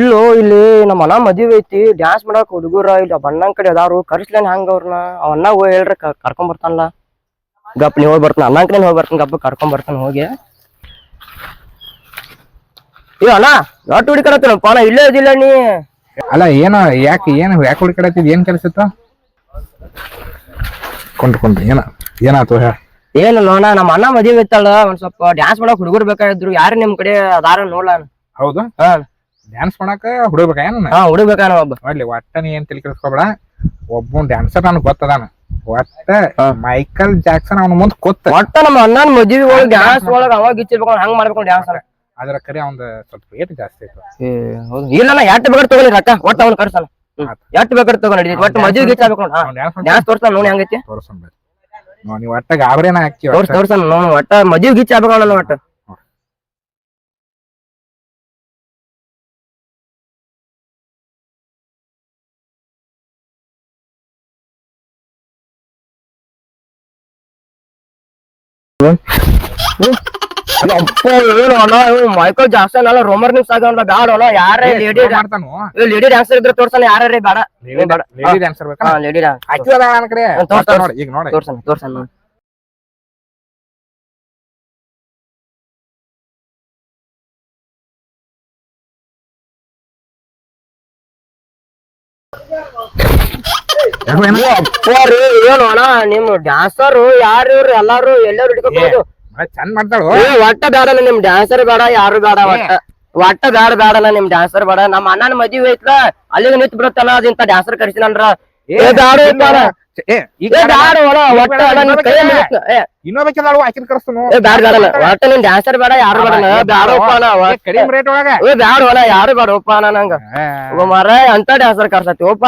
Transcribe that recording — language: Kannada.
ಇಲ್ಲೋ ಇಲ್ಲಿ ನಮ್ಮ ಅಣ್ಣ ಮದ್ವಿ ಐತಿ ಡ್ಯಾನ್ಸ್ ಮಾಡಕ್ ಹುಡುಗರ ಇಲ್ಲಿ ಬಣ್ಣನ್ ಕಡೆ ಅದಾರು ಕರ್ಸ್ಲೇನ್ ಹಂಗ ಅವ್ರನ್ನ ಅವ ಅಣ್ಣ ಹೋಗಿ ಹೇಳ್ರಿ ಕರ್ಕೊಂಡ್ ಬರ್ತಾನಲ್ಲ ಗಪ್ ನೀವ್ ಹೋಗಿ ಬರ್ತಾನ ಅಣ್ಣನ್ ಕಡೆ ಹೋಗಿ ಬರ್ತಾನ ಗಪ್ಪ ಕರ್ಕೊಂಡ್ ಬರ್ತಾನ ಹೋಗಿ ಏ ಅಣ್ಣ ಯಾಟ್ ಹುಡುಕರತ್ತ ಪಾನ ಇಲ್ಲೇ ಇದಿಲ್ಲ ನೀ ಅಲ್ಲ ಏನೋ ಯಾಕೆ ಹುಡುಕಾಡತ್ತಿದ್ ಏನ್ ಕೆಲಸ ಇತ್ತು ಕೊಂಡ್ಕೊಂಡ್ರಿ ಏನಾಯ್ತು ಹೇಳ ಏನು ನೋಡ ನಮ್ಮ ಅಣ್ಣ ಮದ್ವಿ ಐತಲ್ಲ ಒಂದ್ ಸ್ವಲ್ಪ ಡ್ಯಾನ್ಸ್ ಮಾಡಕ್ ಹುಡುಗರು ಬೇಕಾಗಿದ್ರು ಯಾರು ನಿಮ್ ಕಡೆ ಅದಾರ ನೋಡ್ಲ ಹೌದು ಡ್ಯಾನ್ಸ್ ಮಾಡಾಕ ಹುಡುಗ್ಬೇಕ ಏನ ಹುಡುಗ್ಬೇಕಾನ ಒಬ್ಬ ನೋಡ್ಲಿ ಒಟ್ಟ ನೀ ಏನ್ ತಿಳಿ ಕೆಡಿಸ್ಕೊಬೇಡ ಒಬ್ಬ ಡ್ಯಾನ್ಸರ್ ನನ್ಗೆ ಗೊತ್ತದಾನ ಒಟ್ಟ ಮೈಕಲ್ ಜಾಕ್ಸನ್ ಅವನ ಮುಂದ್ ಕೊತ್ತ ಒಟ್ಟ ನಮ್ಮ ಅಣ್ಣನ ಮದ್ವಿ ಒಳಗ್ ಡ್ಯಾನ್ಸ್ ಒಳಗ ಅವಾಗ ಇಚ್ಚಿರ್ಬೇಕು ಹಂಗ್ ಮಾಡ್ಬೇಕು ಡ್ಯಾನ್ಸ್ ಅದ್ರ ಕರೆ ಅವಂದ ಸ್ವಲ್ಪ ರೇಟ್ ಜಾಸ್ತಿ ಆಯ್ತು ಇಲ್ಲ ಎಷ್ಟ್ ಬೇಕಾದ್ರೆ ತಗೊಳ್ಳಿ ರೊಕ್ಕ ಒಟ್ಟ ಅವ್ನ ಕರ್ಸಲ್ಲ ಎಷ್ಟ್ ಬೇಕಾದ್ರೆ ತಗೊಂಡಿ ಒಟ್ಟು ಮದ್ವಿ ಗಿಚ್ಚಾಬೇಕು ಡ್ಯಾನ್ಸ್ ತೋರ್ಸ ನೋಡಿ ಹಂಗೈತಿ ನೀವ್ ಒಟ್ಟ ಗಾಬರಿನ ಹಾಕಿ ತೋರ್ಸ ನೋಡು ಒಟ್ಟ ಮದ್ವಿ ಗಿಚ್ಚಾಬೇಕು ಒಟ್ಟ ಮೈಕಲ್ ಜಾಕ್ಸನ್ ಅಲ್ಲ ರೋಮರ್ ನ್ಯೂಸ್ ಆಗಲ್ಲ ಬ್ಯಾಡ ಅಲ್ಲ ಯಾರೇ ಲೇಡಿ ಡ್ಯಾನ್ಸರ್ ಇದ್ರೆ ತೋರ್ಸಲ್ಲ ಯಾರೇ ಬೇಡ ಲೇಡಿ ಡ್ಯಾನ್ಸರ್ ಬೇಕಾ ಲೇಡಿ ಈಗ ನೋಡಿ ತೋರ್ಸನ್ ಏನು ಅಣ್ಣ ನಿಮ್ ಡ್ಯಾನ್ಸರ್ ಯಾರು ಇವ್ರು ಎಲ್ಲಾರು ಎಲ್ಲಾರು ಹಿಡ್ಕೋಬಹುದು ಚಂದ ಮಾಡ್ತಾಳು ಒಟ್ಟ ಬೇಡಲ್ಲ ನಿಮ್ ಡ್ಯಾನ್ಸರ್ ಬೇಡ ಯಾರು ಬೇಡ ಒಟ್ಟ ಬೇಡಲ್ಲ ನಿಮ್ ಡ್ಯಾನ್ಸರ್ ಬೇಡ ನಮ್ಮ ಅಣ್ಣನ ಮದ್ವಿ ಐತ್ಲ ಅಲ್ಲಿಗೆ ನಿಂತ್ ಬಿಡತ್ತಲ್ಲ ಅದಿಂತ ಡ್ಯಾನ್ಸರ್ ಕರ್ಸಿನಲ್ರ ಒಟ್ಟ ನಿಮ್ ಡ್ಯಾನ್ಸರ್ ಬೇಡ ಯಾರು ಬೇಡ ಯಾರು ಬೇಡಪ್ಪ ಯಾರು ಬೇಡಪ್ಪ ನಂಗ ಮರ ಅಂತ ಡ್ಯಾನ್ಸರ್ ಕರ್ಸತಿ ಓಪ್ಪ